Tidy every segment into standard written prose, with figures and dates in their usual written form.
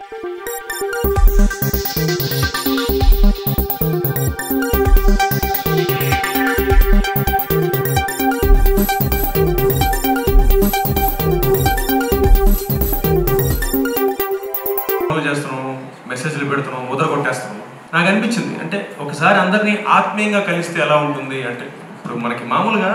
మెసేజ్లు పెడుతున్నాం, ముద్ర కొట్టేస్తున్నాం. నాకు అనిపించింది అంటే ఒకసారి అందరినీ ఆత్మీయంగా కలిస్తే ఎలా ఉంటుంది అంటే, ఇప్పుడు మనకి మామూలుగా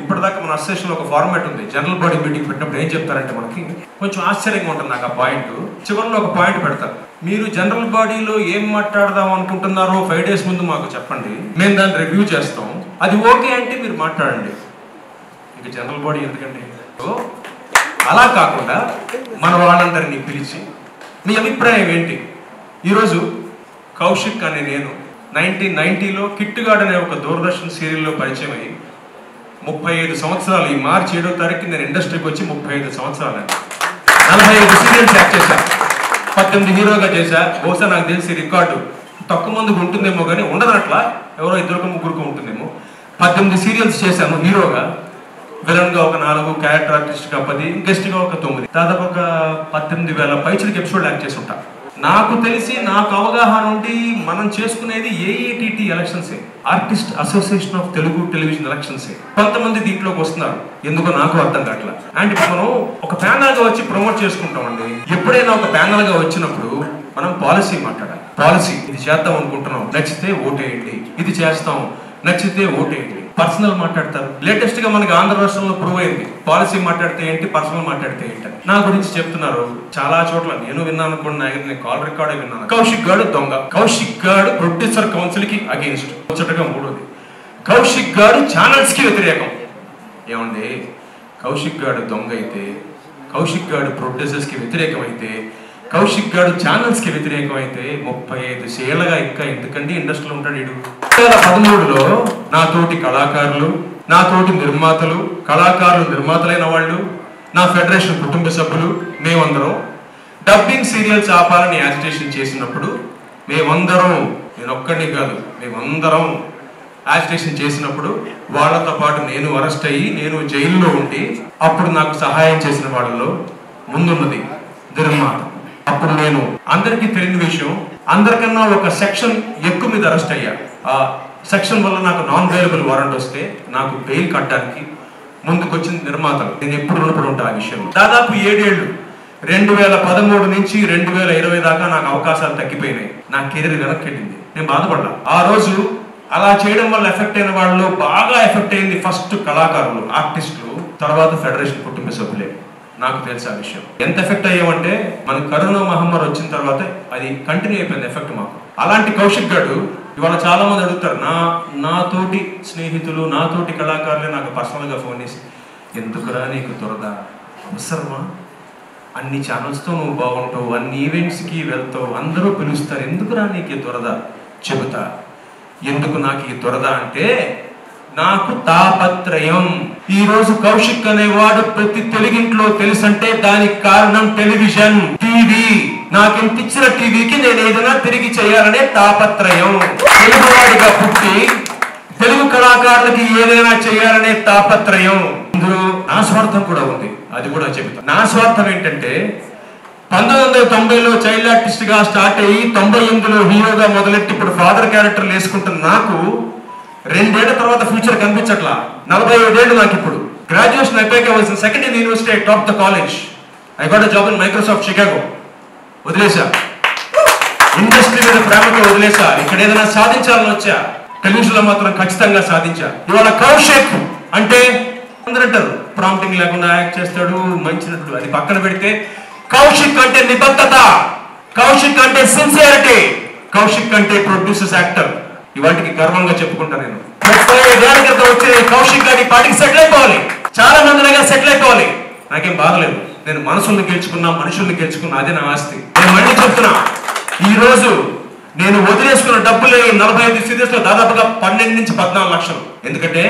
ఇప్పటిదాకా మన అసోసియేషన్లో ఒక ఫార్మాట్ ఉంది. జనరల్ బాడీ మీటింగ్ పెట్టినప్పుడు ఏం చెప్తారంటే మనకి కొంచెం ఆశ్చర్యంగా ఉంటుంది నాకు ఆ పాయింట్. చివరిలో ఒక పాయింట్ పెడతారు, మీరు జనరల్ బాడీలో ఏం మాట్లాడదాం అనుకుంటున్నారో 5 days ముందు మాకు చెప్పండి, మేము దాన్ని రివ్యూ చేస్తాం, అది ఓకే అంటే మీరు మాట్లాడండి. ఇక జనరల్ బాడీ ఎందుకండి? అలా కాకుండా మన వాళ్ళందరినీ పిలిచి మీ అభిప్రాయం ఏంటి? ఈరోజు కౌశిక్ అనే నేను 1990లో కిట్టుగాడ్ అనే ఒక దూరదర్శన్ సీరియల్లో పరిచయం అయ్యి 35 సంవత్సరాలు, ఈ మార్చి 7వ తారీఖు నేను ఇండస్ట్రీకి వచ్చి 35 సంవత్సరాలు. 45 సీరియల్స్ యాక్ట్ చేశా, 18 హీరోగా చేశా. బహుశా నాకు తెలిసి రికార్డు తక్కువ మందికి ఉంటుందేమో కానీ ఉండదట్లా, ఎవరో 2-3 ఉంటుందేమో. 18 సీరియల్స్ చేశాను హీరోగా, విలన్గా ఒక 4, క్యారెక్టర్ ఆర్టిస్ట్గా 10, గెస్ట్గా ఒక 9, దాదాపు ఒక 18,000 పైచలకి ఎపిసోడ్ యాక్ట్ చేసి ఉంటా. నాకు తెలిసి నాకు అవగాహన ఉండి మనం చేసుకునేది AATT ఎలక్షన్సే, artist association of Telugu television ఎలక్షన్సే. కొంతమంది దీంట్లోకి వస్తున్నారు, ఎందుకో నాకు అర్థం కావట్లా. అండ్ ఇప్పుడు మనం ఒక ప్యానల్ గా వచ్చి ప్రమోట్ చేసుకుంటామండి. ఎప్పుడైనా ఒక ప్యానల్ గా వచ్చినప్పుడు మనం పాలసీ మాట్లాడాలి. పాలసీ ఇది చేద్దాం అనుకుంటున్నాం, నచ్చితే ఓటేయండి, ఇది చేస్తాం, నచ్చితే ఓటేయండి. పర్సనల్ మాట్లాడతారు. లేటెస్ట్ గా మనకి ఆంధ్ర రాష్ట్రంలో ప్రూవ్ అయింది, పాలసీ మాట్లాడితే ఏంటి, పర్సనల్ మాట్లాడితే ఏంటి. నా గురించి చెప్తున్నారు చాలా చోట్ల, నేను విన్నాను కూడా, నేను కాల్ రికార్డే విన్నాను. కౌశిక్ గాడు దొంగ, కౌశిక్ గాడు ప్రొడ్యూసర్ కౌన్సిల్ కి అగేన్స్ట్. వచ్చటగా 3వది, కౌశిక్ గాడు ఛానల్స్ కి వ్యతిరేకం. ఏమండి, కౌశిక్ గాడు దొంగ అయితే, కౌశిక్ గాడు ప్రొడ్యూసర్స్ కి వ్యతిరేకం అయితే, కౌశిక్ గాడు ఛానల్స్ కి వ్యతిరేకం అయితే 35 ఏళ్ళగా ఇంకా ఎందుకండి ఇండస్ట్రీలో ఉంటాడు వీడు. 2013లో నాతోటి కళాకారులు, నాతోటి నిర్మాతలు, కళాకారులు నిర్మాతలైన వాళ్ళు, నా ఫెడరేషన్ కుటుంబ సభ్యులు, మేమందరం డబ్బింగ్ సీరియల్స్ ఆపాలని యాజిటేషన్ చేసినప్పుడు మేమందరం, నేను ఒక్కడిని కాదు, మేమందరం యాజిటేషన్ చేసినప్పుడు వాళ్ళతో పాటు నేను అరెస్ట్ అయ్యి నేను జైల్లో ఉండి, అప్పుడు నాకు సహాయం చేసిన వాళ్ళలో ముందున్నది నిర్మాత. అప్పుడు నేను అందరికీ తెలియని విషయం, అందరికన్నా ఒక సెక్షన్ ఎక్కువ మీద అరెస్ట్ అయ్యా. ఆ సెక్షన్ వల్ల నాకు నాన్ బెయిలబుల్ వారెంట్ వస్తే నాకు బెయిల్ కట్టడానికి ముందుకొచ్చింది నిర్మాతలు. నేను ఎప్పుడు రుణపడి ఉంటా ఆ విషయంలో. దాదాపు 7 ఏళ్ళు, 2013 నుంచి 2020 దాకా నాకు అవకాశాలు తగ్గిపోయినాయి. నా కెరీర్ వెనక్కి వెళ్ళింది. నేను బాధపడ్డా. ఆ రోజు అలా చేయడం వల్ల ఎఫెక్ట్ అయిన వాళ్ళు బాగా ఎఫెక్ట్ అయింది ఫస్ట్ కళాకారులు, ఆర్టిస్టులు, తర్వాత ఫెడరేషన్ కుటుంబ సభ్యులే. నాకు తెలుసు ఆ విషయం. ఎంత ఎఫెక్ట్ అయ్యామంటే మన కరోనా మహమ్మారి వచ్చిన తర్వాత అది కంటిన్యూ అయిపోయింది ఎఫెక్ట్ మాకు. అలాంటి కౌశిక్ గారు ఇవాళ చాలా మంది అడుగుతారు, నాతోటి స్నేహితులు, నాతోటి కళాకారులే నాకు పర్సనల్గా ఫోన్ చేసి, ఎందుకురా నీకు దురద, అవసరమా, అన్ని ఛానల్స్తో నువ్వు బాగుంటావు, అన్ని ఈవెంట్స్కి వెళ్తావు, అందరూ పిలుస్తారు, ఎందుకురా నీకు ఈ దురద. చెబుతా ఎందుకు నాకు ఈ దురద అంటే, నాకు తాపత్రయం. ఈ రోజు కౌశిక్ అనేవాడు ప్రతి తెలుగింట్లో తెలుసంటే దానికి కారణం టెలివిజన్, టీవీ. నాకింత ఇచ్చిన టీవీకి నేను ఏదైనా తిరిగి చేయాలనే తాపత్రయం. తెలుగువాడిగా పుట్టి తెలుగు కళాకారులకి ఏదైనా చేయాలనే తాపత్రయం. ఇందులో నా స్వార్థం కూడా ఉంది, అది కూడా చెబుతా. నా స్వార్థం ఏంటంటే 1990లో చైల్డ్ ఆర్టిస్ట్ గా స్టార్ట్ అయ్యి 98లో హీరోగా మొదలెట్టి ఇప్పుడు ఫాదర్ క్యారెక్టర్లు వేసుకుంటున్న నాకు 2 ఏళ్ల తర్వాత ఫ్యూచర్ కనిపించట్లా. 45 ఏళ్ళు నాకు ఇప్పుడు. గ్రాడ్యుయేషన్ అయిపోయాక వచ్చిన second year university, I top the college, I got a job in Microsoft Chicago. వదిలేసా, ఇండస్ట్రీ మీద ప్రేమతో వదిలేసా. ఇక్కడ ఏదైనా సాధించాలని వచ్చా, టెలివిజన్ లో మాత్రం ఖచ్చితంగా సాధించా. ఇవాళ కౌశిక్ అంటే అందరూ అంటారు ప్రాంప్టింగ్ లేకుండా యాక్ట్ చేస్తాడు, మంచి నటుడు. అది పక్కన పెడితే కౌశిక్ అంటే నిబద్ధత, కౌశిక్ అంటే సిన్సియారిటీ, కౌశిక్ అంటే ప్రొడ్యూసర్స్ యాక్టర్. ఇవాటికి గర్వంగా చెప్పుకుంటా. నేను 35 ఏళ్ల క్రితం వచ్చే కౌశిక్ గారి పార్టీకి సెటిల్ అయిపోవాలి, చాలా మందిగా సెటిల్ అయిపోవాలి. నాకేం బాధలేదు, నేను మనసుల్ని గెలుచుకున్నా, మనుషుల్ని గెలుచుకున్నా, అదే నా ఆస్తి. నేను మళ్ళీ చెప్తున్నా, ఈ రోజు నేను వదిలేసుకున్న డబ్బులు 45 సీరియల్స్ లో దాదాపుగా 12 నుంచి 14 లక్షలు. ఎందుకంటే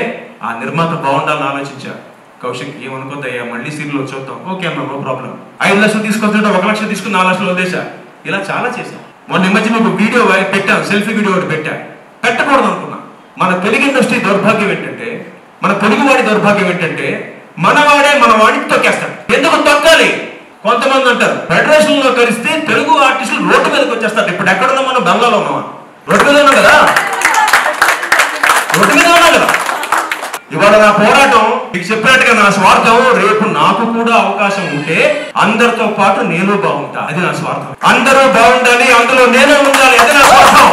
ఆ నిర్మాత బాగుండాలని ఆలోచించా. కౌశిక్ ఏమనుకోద్దయ్యా, మళ్ళీ సీరియల్ చూద్దాం, ఓకే అన్నా, నో ప్రాబ్లం. 5 లక్షలు తీసుకొస్తుంటే 1 లక్ష తీసుకుని 4 లక్షలు వదిలేసా. ఇలా చాలా చేశాం. మొన్న మధ్య మీకు వీడియో పెట్టాను, సెల్ఫీ వీడియో ఒకటి పెట్టా. పెట్టకూడదు అనుకున్నా. మన తెలుగు ఇండస్ట్రీ దౌర్భాగ్యం ఏంటంటే, మన తెలుగువాడి దౌర్భాగ్యం ఏంటంటే, మనవాడే మన వాడిని తొక్కేస్తాడు. ఎందుకు తొక్కాలి? కొంతమంది అంటారు ఫెడరేషన్ లో కలిస్తే తెలుగు ఆర్టిస్టులు రోడ్డు మీదకి వచ్చేస్తారు. ఇప్పుడు ఎక్కడున్నా మనం బంగాలో ఉన్నామా? రోడ్డు మీద ఉన్నాం కదా, రోడ్డు మీద ఉన్నాం కదా. ఇవాళ నా పోరాటం మీకు చెప్పినట్టుగా నా స్వార్థం. రేపు నాకు కూడా అవకాశం ఉంటే అందరితో పాటు నేను బాగుంటా, అది నా స్వార్థం. అందరూ బాగుండాలి, అందులో నేను ఉండాలి, అది నా స్వార్థం.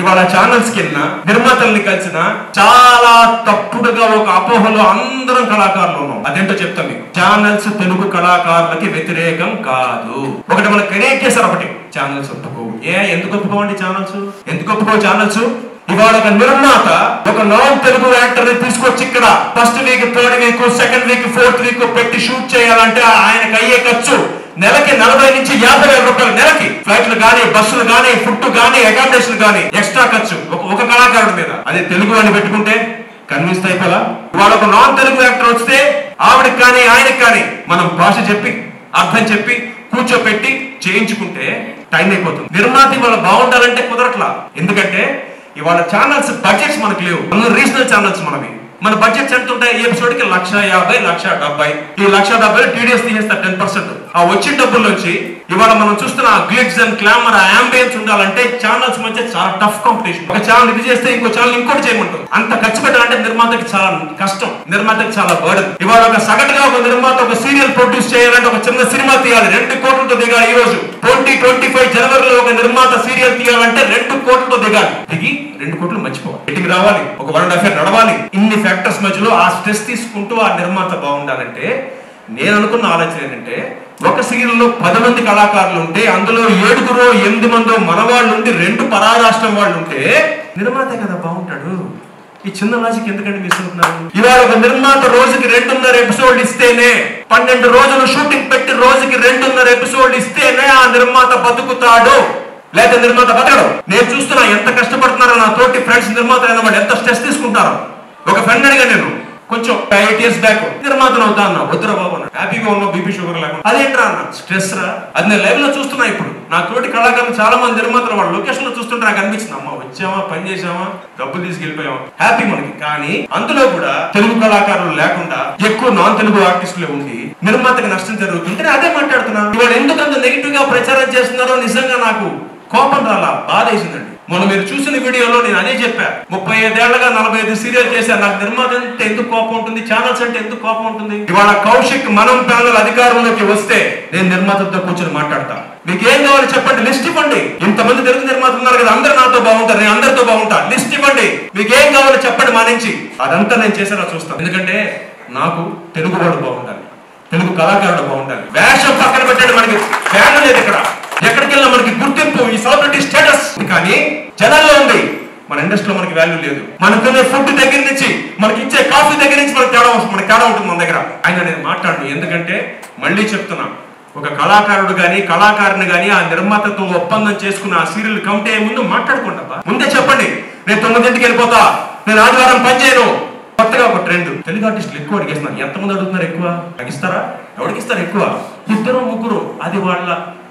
ఇవాళ ఛానల్స్కి వెళ్ళినా, నిర్మాతల్ని కలిసినా చాలా తప్పుడుగా ఒక అపోహలో అందరం కళాకారులు ఉన్నాం. అదేంటో చెప్తాం మీకు. ఛానల్స్ తెలుగు కళాకారులకి వ్యతిరేకం కాదు. ఒకటి మనకు కనేకేసారు, ఒకటి ఛానల్స్ ఒప్పుకోవు. ఎందుకు ఒప్పుకోవండి ఛానల్స్? ఎందుకు ఒప్పుకోవు ఛానల్స్? ఇవాళ ఒక నిర్మాత ఒక నాన్ తెలుగు యాక్టర్ ని తీసుకొచ్చి ఇక్కడ first week, third week, second week, fourth week పెట్టి షూట్ చేయాలంటే ఆయనకు అయ్యే ఖర్చు నెలకి 40 నుంచి 50,000 రూపాయలు నెలకి. ఫ్లైట్లు గానీ, బస్సులు గానీ, ఫుడ్ గానీ, అకామిడేషన్ గానీ ఎక్స్ట్రా ఖర్చు ఒక కళాకారుడి మీద. అదే తెలుగు అని పెట్టుకుంటే కన్విన్స్ అయిపోలా. ఇవాళ ఒక నాన్ తెలుగు యాక్టర్ వస్తే ఆవిడకి కానీ ఆయనకి కానీ మనం భాష చెప్పి అర్థం చెప్పి కూర్చోపెట్టి చేయించుకుంటే టైం అయిపోతుంది. నిర్మాత ఇవాళ బాగుండాలంటే కుదరట్లా. ఎందుకంటే ఇవాళ ఛానల్స్ బడ్జెట్స్ మనకు లేవు. రీజనల్ ఛానల్స్ మనవి. మన బడ్జెట్స్ ఎంత ఉంటాయి? ఈ ఎపిసోడ్ కి 150, 170. ఈ 170 టీడీఎస్ తీసేస్తారు 10%. ఆ వచ్చిన డబ్బుల నుంచి ఇవాళ మనం చూస్తున్న గ్లిట్స్ అండ్ క్లామర్, అంబియన్స్ ఉండాలంటే ఛానల్స్ మధ్య చాలా టఫ్ కాంపిటీషన్. ఒక ఛానల్ ఇది చేస్తే ఇంకో ఛానల్ ఇంకోటి చేయమంటారు. అంత ఖర్చు పెట్టాలంటే నిర్మాతకి చాలా కష్టం, నిర్మాతకి చాలా బర్డెన్. ఇవాళ ఒక సగటుగా ఒక నిర్మాత ఒక సీరియల్ ప్రొడ్యూస్ చేయాలంటే, ఒక చిన్న సినిమా తీయాలి, 2 కోట్లతో దిగాలి. ఈ రోజు 2025 జనవరిలో ఒక నిర్మాత సీరియల్ తీయాలంటే 2 కోట్లతో దిగాలి. దిగి 2 కోట్లు మర్చిపోవాలి, ఇంటికి రావాలి, ఒక 1.5 year నడవాలి. ఇన్ని ఫ్యాక్టర్స్ మధ్యలో ఆ స్ట్రెస్ తీసుకుంటూ ఆ నిర్మాత బాగుండాలంటే నేను అనుకున్న ఆలోచన ఏంటంటే, ఒక సీరియల్లో 10 మంది కళాకారులు ఉంటే అందులో 7 8 మందో మన వాళ్ళు ఉండి 2 పరాయి రాష్ట్రం వాళ్ళు ఉంటే నిర్మాతే కదా బాగుంటాడు. ఈ చిన్న లాజిక్ ఎందుకంటే మిస్ అవుతున్నారు. ఇవాళ ఒక నిర్మాత రోజుకి 2.5 ఎపిసోడ్లు ఇస్తేనే, 12 రోజులు షూటింగ్ పెట్టి రోజుకి 2.5 ఎపిసోడ్లు ఇస్తేనే ఆ నిర్మాత బతుకుతాడు, లేదా నిర్మాత బతకడు. నేను చూస్తున్నా ఎంత కష్టపడుతున్నారో నా తోటి ఫ్రెండ్స్ నిర్మాత అయిన వాళ్ళు ఎంత స్ట్రెస్ తీసుకుంటారు. ఒక ఫ్రెండ్ అడిగా నేను కొంచెం 8 years బ్యాక్, నిర్మాతను అవుతా అన్నా. వద్దురా బాబు అన్న, హ్యాపీగా ఉన్నావు, బీపీ షుగర్ లేకుండా. అదేంట్రా అన్న? స్ట్రెస్ రా. అది నేను లైవ్ లో చూస్తున్నా. ఇప్పుడు నా తోటి కళాకారులు చాలా మంది నిర్మాతలు వాళ్ళ లొకేషన్ లో చూస్తుంటే నాకు అనిపించింది, అమ్మా వచ్చామా, పని చేసామా, డబ్బులు తీసుకెళ్ళిపోయామా, హ్యాపీ మనకి. కానీ అందులో కూడా తెలుగు కళాకారులు లేకుండా ఎక్కువ నాన్ తెలుగు ఆర్టిస్టులే ఉండి నిర్మాతకి నష్టం జరుగుతుంటే అదే మాట్లాడుతున్నా. ఇవాళ ఎందుకంత నెగిటివ్ గా ప్రచారం చేస్తున్నారో నిజంగా నాకు కోపం రాలా, బాధ వేసిందండి. మొన్న మీరు చూసిన వీడియోలో నేను అదే చెప్పా, 35 ఏళ్లుగా 45 సీరియల్ చేశాను. నాకు నిర్మాత అంటే ఎందుకు కోపం ఉంటుంది, ఛానల్స్ అంటే ఎందుకు కోపం ఉంటుంది? ఇవాళ కౌశిక్ మనం ప్యానల్ అధికారంలోకి వస్తే నేను నిర్మాతలతో కూర్చొని మాట్లాడతా. మీకు ఏం కావాలో చెప్పండి, లిస్ట్ ఇవ్వండి. ఇంతమంది తెలుగు నిర్మాతలు ఉన్నారు కదా, అందరూ నాతో బాగుంటారు, నేను అందరితో బాగుంటా. లిస్ట్ ఇవ్వండి, మీకు ఏం కావాలో చెప్పండి మా నుంచి. అదంతా నేను చేసేలా చూస్తాను. ఎందుకంటే నాకు తెలుగు వాడు బాగుండాలి, తెలుగు కళాకారుడు బాగుండాలి. వేషం పక్కన పెట్టండి, మనకి ఫ్యాన్ లేదు ఇక్కడ. ఎక్కడికి వెళ్ళినా మనకి గుర్తింపు, ఈ సెలబ్రిటీ స్టేటస్. కానీ జనాల్లో ఉంది, మన ఇండస్ట్రీలో మనకి వాల్యూ లేదు. మనకు తినే ఫుడ్ దగ్గర నుంచి, మనకి ఇచ్చే కాఫీ దగ్గర నుంచి మనకి తేడా ఉంటుంది మన దగ్గర. ఆయన నేను మాట్లాడను. ఎందుకంటే మళ్ళీ చెప్తున్నా, ఒక కళాకారుడు కానీ కళాకారుని కానీ ఆ నిర్మాతతో ఒప్పందం చేసుకున్న ఆ సీరియల్ కమిటీ ముందు మాట్లాడుకుంటా. ముందే చెప్పండి, నేను 9ంటికి వెళ్ళిపోతా, నేను ఆదివారం పని చేయను. కొత్తగా ఒక ట్రెండ్, తెలుగు ఆర్టిస్టులు ఎక్కువ అడిగేస్తున్నారు. ఎంతమంది అడుగుతున్నారు ఎక్కువ? తగ్గిస్తారా? ఎవరికి ఇస్తారు ఎక్కువ? 2 3. అది వాళ్ళ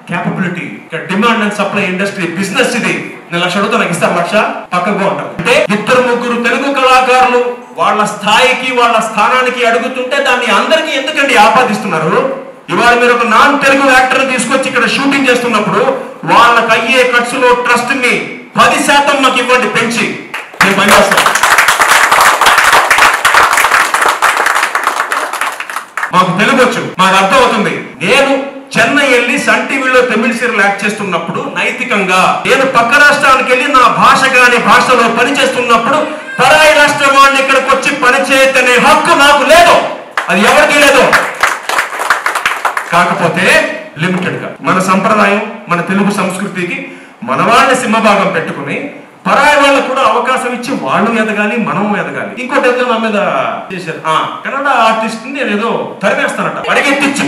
capability. Demand and supply industry business ఇది. నేను 1,00,000 అడుగుతా, నాకు ఇస్తారు 1,00,000 పక్కగా ఉంటారు. అంటే 2 3 తెలుగు కళాకారులు వాళ్ళ స్థాయికి వాళ్ళ స్థానానికి అడుగుతుంటే దాన్ని అందరికీ ఎందుకండి ఆపాదిస్తున్నారు? ఇవాళ మీరు ఒక నాన్ తెలుగు యాక్టర్ తీసుకొచ్చి ఇక్కడ షూటింగ్ చేస్తున్నప్పుడు వాళ్ళకి అయ్యే ఖర్చులో ట్రస్ట్ ని 10% మాకు ఇవ్వండి పెంచి, నేను పనిచేస్తాను. మాకు తెలుగు వచ్చు, మాకు అర్థం అవుతుంది. నేను చెన్నై వెళ్ళి సన్ టీవీలో తమిళ సీరియల్ యాక్ట్ చేస్తున్నప్పుడు నైతికంగా, నేను పక్క రాష్ట్రానికి వెళ్ళి నా భాష గాని భాషలో పని చేస్తున్నప్పుడు పరాయి రాష్ట్రం వాడిని ఇక్కడికి వచ్చి పని చేయనే హక్కు నాకు లేదు, అది ఎవరికి లేదు. కాకపోతే లిమిటెడ్ గా మన సంప్రదాయం, మన తెలుగు సంస్కృతికి మన వాళ్ళ సింహభాగం పెట్టుకుని పరాయి వాళ్ళకు కూడా అవకాశం ఇచ్చి వాళ్ళు ఎదగాలి, మనం ఎదగాలి. ఇంకోటి ఏదో నా మీద చేశారు, కన్నడ ఆర్టిస్ట్ నేను ఏదో తరిమేస్తానట, పరిగెత్తిచ్చి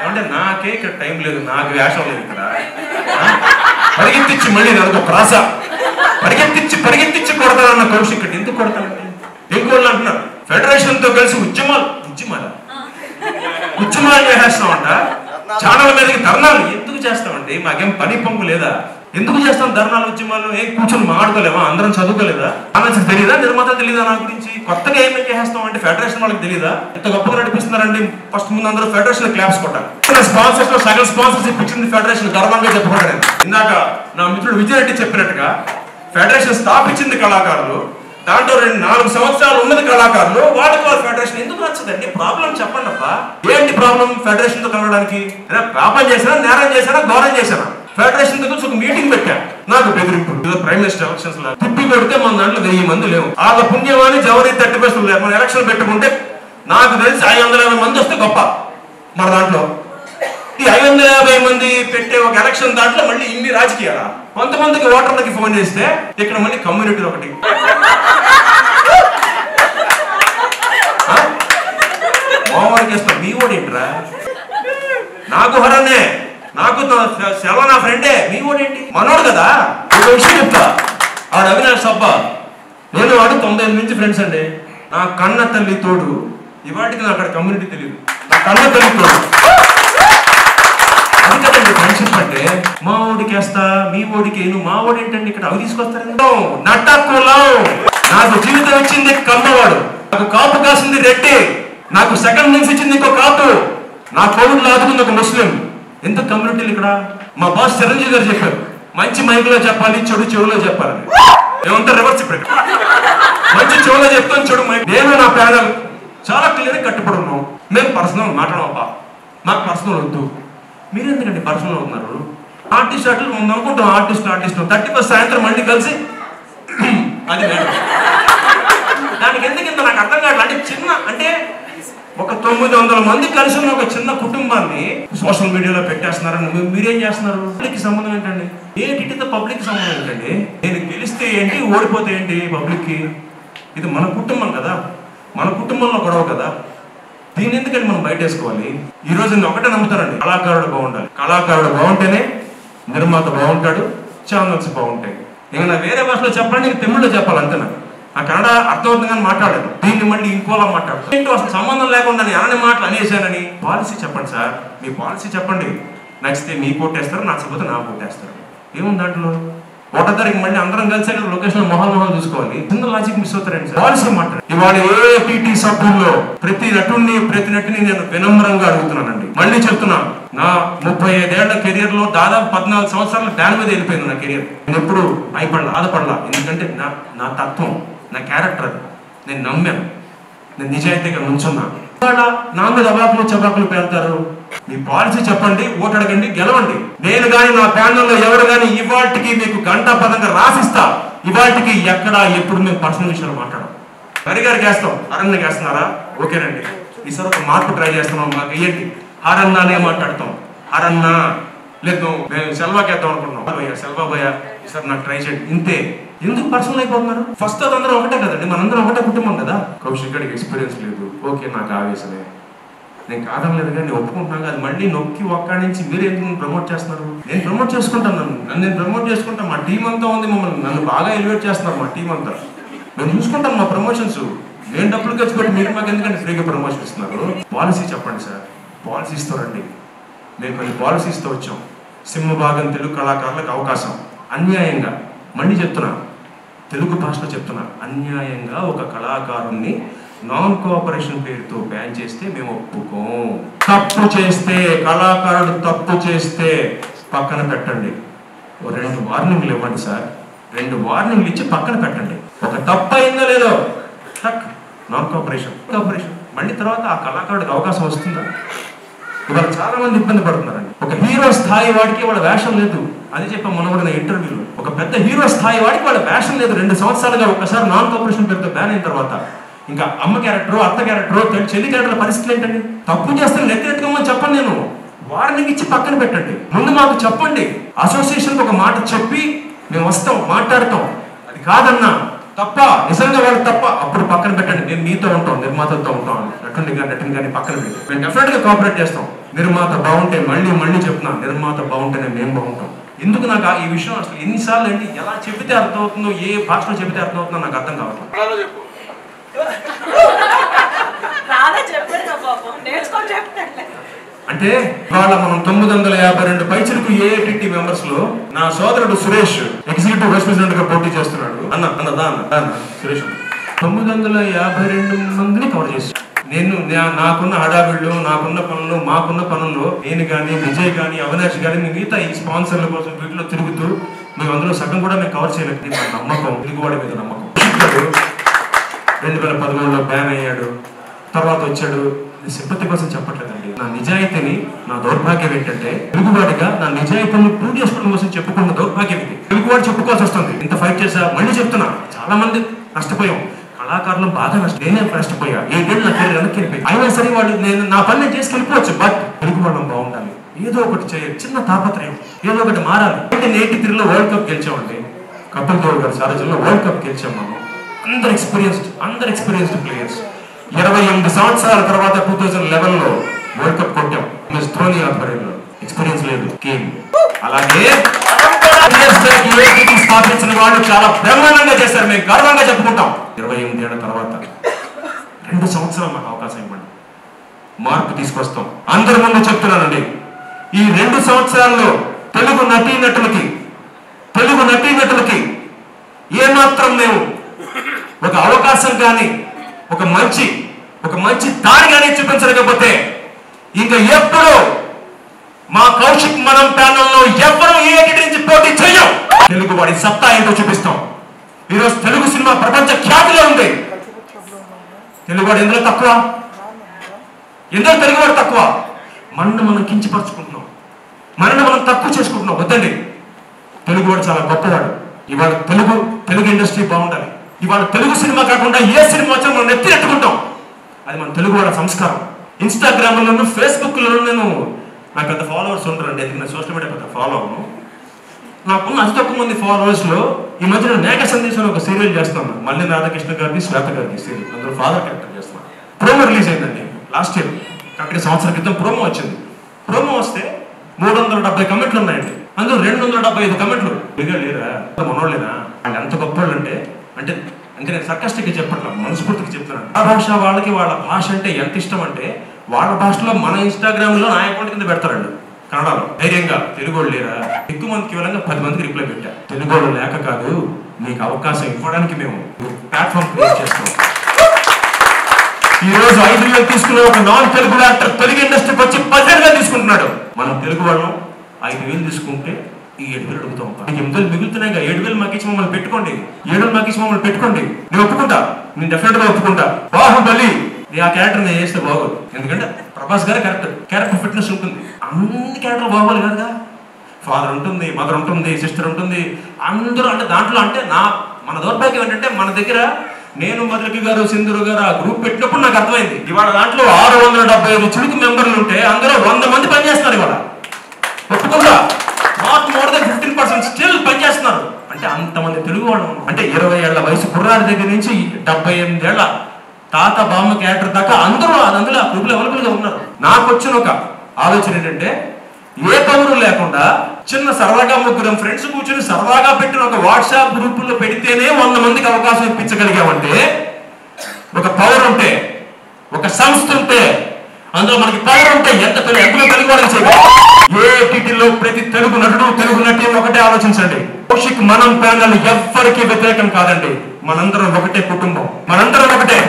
అంటే నాకే ఇక్కడ టైం లేదు, నాకు వేషం లేదు ఇక్కడ. పరిగెత్తిచ్చి మళ్ళీ నాకు ప్రాస పరిగెత్తిచ్చి కొడతానన్న కౌశిక్. ఎందుకు కొడతానండి? ఇంకోళ్ళు అంటున్నారు ఫెడరేషన్ తో కలిసి ఉద్యమాలు చేసేస్తామంట, ఛానల్ మీదకి ధర్నాలు ఎందుకు చేస్తామండి? మాకేం పని పంపు లేదా? ఎందుకు చేస్తాం ధర్నాలు ఉద్యమాలు? ఏం కూర్చొని మాట్లాడుకోలేమా? అందరం చదువుకోలేదా? ఆమెకు తెలియదా? నిర్మాతలు తెలియదా? నా గురించి కొత్తగా ఏమేం చేస్తాం అంటే ఫెడరేషన్ వాళ్ళకి తెలియదా? ఎంత గొప్పగా నడిపిస్తున్నారండి. ఫస్ట్ ముందు అందరూ ఫెడరేషన్ క్లాప్స్ కొట్టాలి. స్పాన్సర్స్ లో సగం స్పాన్సర్షిప్ ఇచ్చింది ఫెడరేషన్, గర్వంగా చెప్పుకుంటాను. ఇందాక నా మిత్రుడు విజయ్ రెడ్డి చెప్పినట్టుగా ఫెడరేషన్ స్థాపించింది కళాకారులు, దాంట్లో 4 సంవత్సరాలు ఉన్నది కళాకారులు, వాళ్ళకి వాళ్ళ ఫెడరేషన్ ఎందుకు నచ్చదండి? ప్రాబ్లం చెప్పండి అబ్బా. ఏంటి ప్రాబ్లం ఫెడరేషన్ తో కలవడానికి? పాపం చేశారా, నేరం చేశారా, ఘోరం చేశారా? ఫెడరేషన్ తో ఒక మీటింగ్ పెట్టా, నాకు బెదిరింపులు. ప్రైమ్ మినిస్టర్ ఎలక్షన్స్ లో తిప్పి పెడితే మన దాంట్లో 1000 మంది లేవు. వాళ్ళ పుణ్యమాని జవరి 30% లేదు. మన ఎలక్షన్ పెట్టుకుంటే నాకు తెలిసి 550 మంది వస్తే గొప్ప. మన దాంట్లో ఈ 550 మంది పెట్టే ఒక ఎలక్షన్ దాంట్లో మళ్ళీ ఇన్ని రాజకీయాలా? కొంతమందికి ఓటర్లకి ఫోన్ చేస్తే ఇక్కడ మళ్ళీ కమ్యూనిటీ ఒకటి, ఓవర్కి వేస్తాం. మీ ఓడేంట్రా? నాకు హరనే, నాకు సెలవు నా ఫ్రెండే. మీ ఓడేంటి? మనోడు కదా. ఒక విషయం చెప్తా, ఆడు అవినాష్ సబ్బా, నేను వాడు 98 నుంచి ఫ్రెండ్స్ అండి. నా కన్న తల్లి తోడు. ఇవాటికి నాకు అక్కడ కమ్యూనిటీ తెలియదు. నా కన్న తల్లి తోడు. అది కదండి ఫ్రెండ్షిప్ అంటే. మా ఓడికి వేస్తా, మీ ఓడికి నువ్వు మా ఓడి ఏంటండి ఇక్కడ అవి తీసుకొస్తారు. నట్టకులం. నాకు జీవితం ఇచ్చింది కమ్మవాడు, నాకు కాపు కాసింది రెడ్డి, నాకు సెకండ్ నుంచి ఇచ్చింది ఇంకో కాపు, నా కోవిడ్ ఆదుకుంది ఒక ముస్లిం. ఎంత కమ్యూనిటీలు ఇక్కడ. మా బాస్ చిరంజీవి గారు చెప్పారు, మంచి మైకులో చెప్పాలి, చెడు చెవులో చెప్పాలని. ఏమంటే రివర్స్ ఇప్పుడు. మంచి చెవులో చెప్తాను, చెడు మైక్. నేను నా ప్యానల్ చాలా క్లియర్ కట్టుబడి ఉన్నాం. మేము పర్సనల్ మాట్లాడమబ్బా, మాకు పర్సనల్ వద్దు. మీరు ఎందుకండి పర్సనల్ అవుతున్నారు? ఆర్టిస్ట్ అట్లు అనుకుంటాం, ఆర్టిస్ట్ 31 సాయంత్రం మళ్ళీ కలిసి అది దానికి ఎందుకు నాకు అర్థం కాదు. అంటే చిన్న, అంటే ఒక 900 మంది కలిసి ఉన్న ఒక చిన్న కుటుంబాన్ని సోషల్ మీడియాలో పెట్టేస్తున్నారని మీరేం చేస్తున్నారు? పబ్లిక్ సంబంధం ఏంటండి? ఏంటితో పబ్లిక్ సంబంధం ఏంటండి? నేను గెలిస్తే ఏంటి, ఓడిపోతే ఏంటి పబ్లిక్కి? ఇది మన కుటుంబం కదా, మన కుటుంబంలో గొడవ కదా. దీన్ని ఎందుకంటే మనం బయట వేసుకోవాలి? ఈ రోజు నేను ఒకటే నమ్ముతానండి, కళాకారుడు బాగుండాలి. కళాకారుడు బాగుంటేనే నిర్మాత బాగుంటాడు, ఛానల్స్ బాగుంటాయి. ఇంకా నా వేరే భాషలో చెప్పాలంటే నీకు తమిళ్లో చెప్పాలి అంతే. నా కన్నడ అర్థమవుతుంది కానీ మాట్లాడలేదు. దీన్ని మళ్ళీ ఇంకోలా మాట్లాడతాను. ఏంటో అసలు సంబంధం లేకుండా నేను అనే మాటలు అనేసానని. పాలసీ చెప్పండి సార్, మీ పాలసీ చెప్పండి. నచ్చితే మీ కోటేస్తారు, నచ్చకపోతే నా కోటేస్తారు. ఏముంది దాంట్లో? ఒకటో తారీఖు మళ్ళీ అందరం కలిసి లొకేషన్ మొహాలు చూసుకోవాలి. చిన్న లాజిక్ మిస్ అవుతారండి సార్. పాలసీ మాట్లాడు. ఇవాళ ఏపీటీ సభ్యుల్లో ప్రతి నటుని నేను వినమ్రంగా అడుగుతున్నానండి. మళ్ళీ చెప్తున్నాను, నా 35 ఏళ్ల కెరియర్ లో దాదాపు 14 సంవత్సరాలు దాని మీద వెళ్ళిపోయింది నా కెరియర్. నేను ఎప్పుడు బాధపడలా. ఎందుకంటే నా తత్వం, నా క్యారెక్టర్ అది. నేను నమ్మాను, నేను నిజాయితీగా నుంచున్నాను. నా మీద అవాకులు చవాకులు పేలుతారు. మీ పాలసీ చెప్పండి, ఓటు అడగండి, గెలవండి. నేను కానీ నా ప్యానల్లో ఎవరు కానీ ఇవాటికి మీకు గంటాపదంగా రాసిస్తా. ఇవాటికి ఎక్కడ ఎప్పుడు మేము పర్సనల్ విషయాలు మాట్లాడం. గారికి వేస్తాం, అరణ్యకి వేస్తున్నారా? ఓకేనండి, ఈసారి ఒక మార్పు ట్రై చేస్తున్నాం, మాకు వెయ్యండి. హరన్నానే మాట్లాడతాం. హరన్నా లేదు, మేము సెల్వాకి వేద్దాం అనుకుంటున్నాం. సెల్వా భయ్యా ఈసారి నాకు ట్రై చేయండి. ఇంతే. ఎందుకు పర్సనల్ అయిపోతున్నారు? ఫస్ట్ అందరం ఒకటే కదండి, మనందరం ఒకటే కుటుంబం కదా. కౌశిక్ గడికి ఎక్స్పీరియన్స్ లేదు, ఓకే నాకు ఆవేశమే, నేను కాదనలేదు కానీ నేను ఒప్పుకుంటున్నాను. అది మళ్ళీ నొక్కి ఒక్కడి నుంచి మీరు ఎందుకు ప్రమోట్ చేస్తున్నారు? నేను ప్రమోట్ చేసుకుంటాను, నన్ను ప్రమోట్ చేసుకుంటాను. మా టీం అంతా ఉంది, నన్ను బాగా ఎలివేట్ చేస్తున్నారు మా టీం అంతా. మేము చూసుకుంటాం మా ప్రమోషన్స్. నేను డబ్బులు ఖర్చు పెట్టి మీరు మాకు ఎందుకంటే ఫ్రీగా ప్రమోషన్ ఇస్తున్నారు? పాలసీ చెప్పండి సార్, పాలసీ ఇస్తారండి. మేము కొన్ని పాలసీస్తో వచ్చాం. సింహభాగం తెలుగు కళాకారులకు అవకాశం అన్యాయంగా, మళ్ళీ చెప్తున్నా, తెలుగు భాషలో చెప్తున్నా, అన్యాయంగా ఒక కళాకారుణ్ణి నాన్ కోఆపరేషన్ పేరుతో బ్యాన్ చేస్తే మేము ఒప్పుకోం. తప్పు చేస్తే, కళాకారుడు తప్పు చేస్తే పక్కన పెట్టండి. 2 వార్నింగ్లు ఇవ్వండి సార్, 2 వార్నింగ్లు ఇచ్చి పక్కన పెట్టండి. ఒక తప్పు అయిందో లేదో టక్ నాన్ కోఆపరేషన్. మళ్ళీ తర్వాత ఆ కళాకారుడికి అవకాశం వస్తుందా? ఇవాళ చాలా మంది ఇబ్బంది పడుతున్నారండి. ఒక హీరో స్థాయి వాడికి వాళ్ళ వేషం లేదు. అది చెప్పాం మనవడిన ఇంటర్వ్యూలో. ఒక పెద్ద హీరో స్థాయి వాడికి వాళ్ళ వేషం లేదు. 2 సంవత్సరాలుగా ఒకసారి నాన్ కోఆపరేషన్ పేరుతో బ్యాన్ అయిన తర్వాత ఇంకా అమ్మ క్యారెక్టరో, అత్త క్యారెక్టరో, చెల్లి క్యారెక్టర్ పరిస్థితులు ఏంటండి? తప్పు చేస్తే నెత్తినెట్టుకోమని చెప్పండి. నేను వార్నింగ్ ఇచ్చి పక్కన పెట్టండి. ముందు మాకు చెప్పండి. అసోసియేషన్ ఒక మాట చెప్పి మేము వస్తాం, మాట్లాడతాం. అది కాదన్నా తప్ప, నిజంగా వాళ్ళు తప్ప, అప్పుడు పక్కన పెట్టండి. మేము మీతో ఉంటాం, నిర్మాతలతో ఉంటాం, నటుని కానీ పక్కన పెట్టి మేము డెఫినెట్ గా కోఆపరేట్ చేస్తాం. నిర్మాత బాగుంటే, మళ్ళీ చెప్తున్నా, నిర్మాత బాగుంటేనే మేము బాగుంటాం. ఎందుకు నాకు ఈ విషయం అసలు ఎన్నిసార్లు అండి, ఎలా చెబితే అర్థమవుతుందో, ఏ భాషలో చెబితే అర్థమవుతుందో నాకు అర్థం కావట్లేదు. అంటే ఇవాళ మనం 952 పైచలకు ఏఐటిటి మెంబర్స్ లో నా సోదరుడు సురేష్ ఎగ్జిక్యూటివ్ వైస్ ప్రెసిడెంట్ గా పోటీ చేస్తున్నాడు. అన్న సురేష్ 952 మందిని కవర్ చేస్తాడు. నేను నాకున్న హడావిళ్ళు, నాకున్న పనులు, మాకున్న పనుల్లో నేను కానీ విజయ్ కానీ అవినాష్ కానీ మిగతా ఈ స్పాన్సర్ల కోసం వీటిలో తిరుగుతూ మేము అందులో సగం కూడా మేము కవర్ చేయలేదు. మా నమ్మకం, తెలుగువాడి మీద నమ్మకం. 2013లో బ్యాన్ అయ్యాడు, తర్వాత వచ్చాడు. సింపతి కోసం చెప్పట్లేదండి. నా నిజాయితీని, నా దౌర్భాగ్యం ఏంటంటే తెలుగువాడిగా నా నిజాయితీని ప్రూవ్ చేసుకోవడం కోసం చెప్పుకున్న దౌర్భాగ్యం ఇది. తెలుగువాడు చెప్పుకోవాల్సి వస్తుంది. ఇంత ఫైట్ చేసా, మళ్ళీ చెప్తున్నా, చాలా మంది నష్టపోయాం, కళాకారులు బాగా నేనే నష్టపోయా. 7 ఏళ్ళు నా కెరీర్ వెనక్కి వెళ్ళిపోయి అయినా సరే వాళ్ళు నేను నా పని చేసి వెళ్ళిపోవచ్చు. బట్ తెలుగు వాళ్ళం బాగుండాలి, ఏదో ఒకటి చేయాలి, చిన్న తాపత్రయం, ఏదో ఒకటి మారాలి. 1983లో వరల్డ్ కప్ గెలిచామండి. కపిల్ దేవ్ గారి సారథ్యంలో వరల్డ్ కప్ గెలిచాం మనం. అందరు ఎక్స్పీరియన్స్డ్ ప్లేయర్స్. 28 సంవత్సరాల తర్వాత 2011లో వరల్డ్ కప్ కొట్టాం. ధోని ఆధ్వర్యంలో. ఎక్స్పీరియన్స్ లేదు గేమ్. అలాగే స్థాపించిన వాళ్ళు చాలా బ్రహ్మాండంగా చేశారు. మేము గర్వంగా చెప్పుకుంటాం. 28 ఏళ్ల తర్వాత 2 సంవత్సరాలు మాకు అవకాశం ఇవ్వండి, మార్పు తీసుకొస్తాం. అందరి ముందు చెప్తున్నానండి, ఈ 2 సంవత్సరాల్లో తెలుగు నటీనటులకి ఏమాత్రం మేము ఒక అవకాశం కానీ ఒక మంచి దారి కానీ చూపించలేకపోతే ఇంకా ఎప్పుడు మా కౌశిక్ మనం ప్యానల్లో ఎవ్వరూ ఏ నుంచి పోటీ చేయం. తెలుగు వాడి సత్తా ఏంటో చూపిస్తాం. ఈరోజు తెలుగు సినిమా ప్రపంచ ఖ్యాతిలో ఉంది. తెలుగువాడు ఎందులో తక్కువ? ఎందులో తెలుగువాడు తక్కువ? మనల్ని మనం కించపరుచుకుంటున్నాం, మనల్ని మనం తక్కువ చేసుకుంటున్నాం. వద్దండి, తెలుగువాడు చాలా గొప్పవాడు. ఇవాళ తెలుగు ఇండస్ట్రీ బాగుండాలి. ఇవాళ తెలుగు సినిమా కాకుండా ఏ సినిమా వచ్చినా మనం నెత్తినెట్టుకుంటాం. అది మన తెలుగువాడ సంస్కారం. ఇన్స్టాగ్రామ్లోను, ఫేస్బుక్లోను నాకు పెద్ద ఫాలోవర్స్ ఉంటారండి. ఎందుకంటే సోషల్ మీడియా పెద్ద ఫాలో అవును. నాకున్న అతి తక్కువ మంది ఫాలోవర్స్లో ఈ మధ్య నేను మేఘ సందేశంలో ఒక సీరియల్ చేస్తున్నాను. మళ్ళీ రాధాకృష్ణ గారిది, శ్వేత గారిది సీరియల్. అందులో ఫాదర్ క్యారెక్టర్ చేస్తున్నాను. ప్రోమో రిలీజ్ అయిందండి లాస్ట్ ఇయర్. కరెక్ట్గా సంవత్సరం క్రితం ప్రోమో వచ్చింది. ప్రోమో వస్తే 370 కమెంట్లు ఉన్నాయండి. అందులో 275 కమెంట్లు లేరా, మనోళ్ళేనా, వాళ్ళు ఎంత గొప్పవాళ్ళు అంటే నేను సర్కాస్టిక్గా చెప్పట్లా, మనస్ఫూర్తిగా చెప్తున్నాను. ఆ భాష వాళ్ళకి, వాళ్ళ భాష అంటే ఎంత ఇష్టం అంటే వాళ్ళ భాషలో మన ఇన్స్టాగ్రామ్లో నా అకౌంట్ కింద పెడతారండి. కన్నడలో ధైర్యంగా తెలుగు వాళ్ళు లేరా, ఎక్కువ మంది కేవలంగా 10 మందికి రిప్లై పెట్టా. తెలుగు వాళ్ళు లేక కాదు, మీకు అవకాశం ఇవ్వడానికి మేము ప్లాట్ఫామ్ క్రియేట్ చేస్తాం. ఈ రోజు 5 వేలు తీసుకున్న ఒక నాన్ తెలుగు యాక్టర్ తెలుగు ఇండస్ట్రీకి వచ్చి 10 వేలు తీసుకుంటున్నాడు. మనం తెలుగు వాళ్ళం 5 వేలు తీసుకుంటే ఈ 7 వేలు అడుగుతాం. 8 వేలు మిగులుతున్నాయి, 7 వేలు మాకు ఇచ్చి మమ్మల్ని పెట్టుకోండి, 7 వేలు మాకు ఇచ్చి మమ్మల్ని పెట్టుకోండి. నేను ఒప్పుకుంటా, నేను డెఫినెట్ గా ఒప్పుకుంటా. బాహుబలి ఆ క్యారెక్టర్ నేను చేస్తే బాగోదు. ఎందుకంటే ప్రభాస్ గారే క్యారెక్టర్ ఫిట్నెస్ ఉంటుంది. అన్ని క్యారెక్టర్ బాగోవాలి కదా. ఫాదర్ ఉంటుంది, మదర్ ఉంటుంది, సిస్టర్ ఉంటుంది, అందరూ. అంటే దాంట్లో అంటే మన దౌర్భాగ్యం ఏంటంటే మన దగ్గర నేను, మధులకి గారు, సింధూరు గారు ఆ గ్రూప్ పెట్టినప్పుడు నాకు అర్థమైంది. ఇవాళ దాంట్లో 675 చురుకు మెంబర్లు ఉంటే అందులో 100 మంది పనిచేస్తున్నారు. ఇవాళ ఒప్పుకుంటా, నాట్ మోర్ దెన్ 15% స్టిల్ పనిచేస్తున్నారు. అంటే అంతమంది తెలుగు వాళ్ళు. అంటే 20 ఏళ్ల వయసు కుర్రాడి దగ్గర నుంచి 78 ఏళ్ల తాత బామ్మ క్యారెక్టర్ దాకా అందులో ఆ గ్రూపులో అవైలబుల్ గా ఉన్నారు. నాకు వచ్చిన ఒక ఆలోచన ఏంటంటే, ఏ పవరు లేకుండా చిన్న సరదాగా 3 ఫ్రెండ్స్ కూర్చొని సరదాగా పెట్టిన ఒక వాట్సాప్ గ్రూపుల్లో పెడితేనే 100 మందికి అవకాశం ఇప్పించగలిగామంటే, ఒక పవర్ ఉంటే, ఒక సంస్థ ఉంటే, అందులో మనకి పవర్ ఉంటే ఎంత తెలుగు వాళ్ళని చేయగలం. ఏటీటీలో ప్రతి తెలుగు నటుడు, తెలుగు నటి ఒకటే ఆలోచించండి. కౌశిక్ మనం ప్యానల్ ఎవ్వరికి వ్యతిరేకం కాదండి. మనందరం ఒకటే కుటుంబం, మనందరం ఒకటే.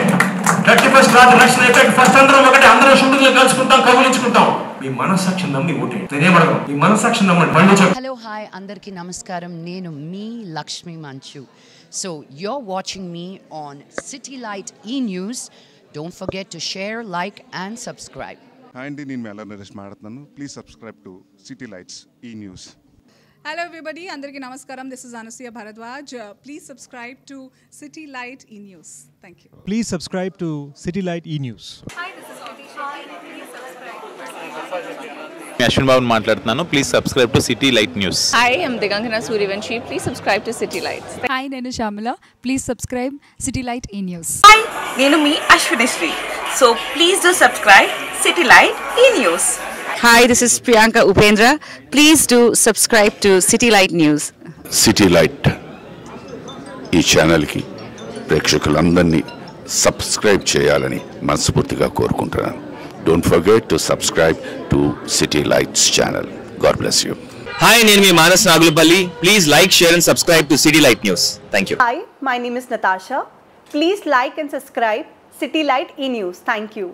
31st రాజలక్ష్మి అయిపోయి ఫస్ట్ అందరం ఒకటే. అందరం షూటింగ్లో కలుసుకుంటాం, కబులించుకుంటాం. మీ మనసాక్షి నమ్మి ఓటే. నేనేమడగను, మీ మనసాక్షి నమ్మండి. హలో, హాయ్, అందరికీ నమస్కారం. నేను మీ లక్ష్మి మంచు. So you're watching me on City Light E-News. Don't forget to share, like and subscribe. Hi అండి, నేను మేళ నరేష్ మాట్లాడుతున్నాను. Please subscribe to city lights ఈ news. Hello everybody, Andarki Namaskaram. This is Anusuya Bharadwaj. Please subscribe to City Light E-News. Thank you. Please subscribe to City Light E-News. Hi, this is Pratisha. Please subscribe to Ashwin Babu మాట్లాడుతున్నాను. Please subscribe to city light news. Hi, I'm Digangana Suryavanshi. Please subscribe to City Lights. Hi, Nenu Shamala. Please subscribe City Light E-News. Hi, Nenu me Ashwini Sri. So please do subscribe City Light E-News. Hi, this is Priyanka Upendra. Please do subscribe to City Light News. City light ఈ ఛానల్కి ప్రేక్షకులందరినీ subscribe చేయాలని మనస్ఫూర్తిగా కోరుకుంటున్నాను. Don't forget to subscribe to City Lights channel. God bless you. Hi, నేను మీ Manas Nagulapalli. Please like, share and subscribe to City Light News. Thank you. Hi, my name is Natasha. Please like and subscribe City Light E-News. Thank you.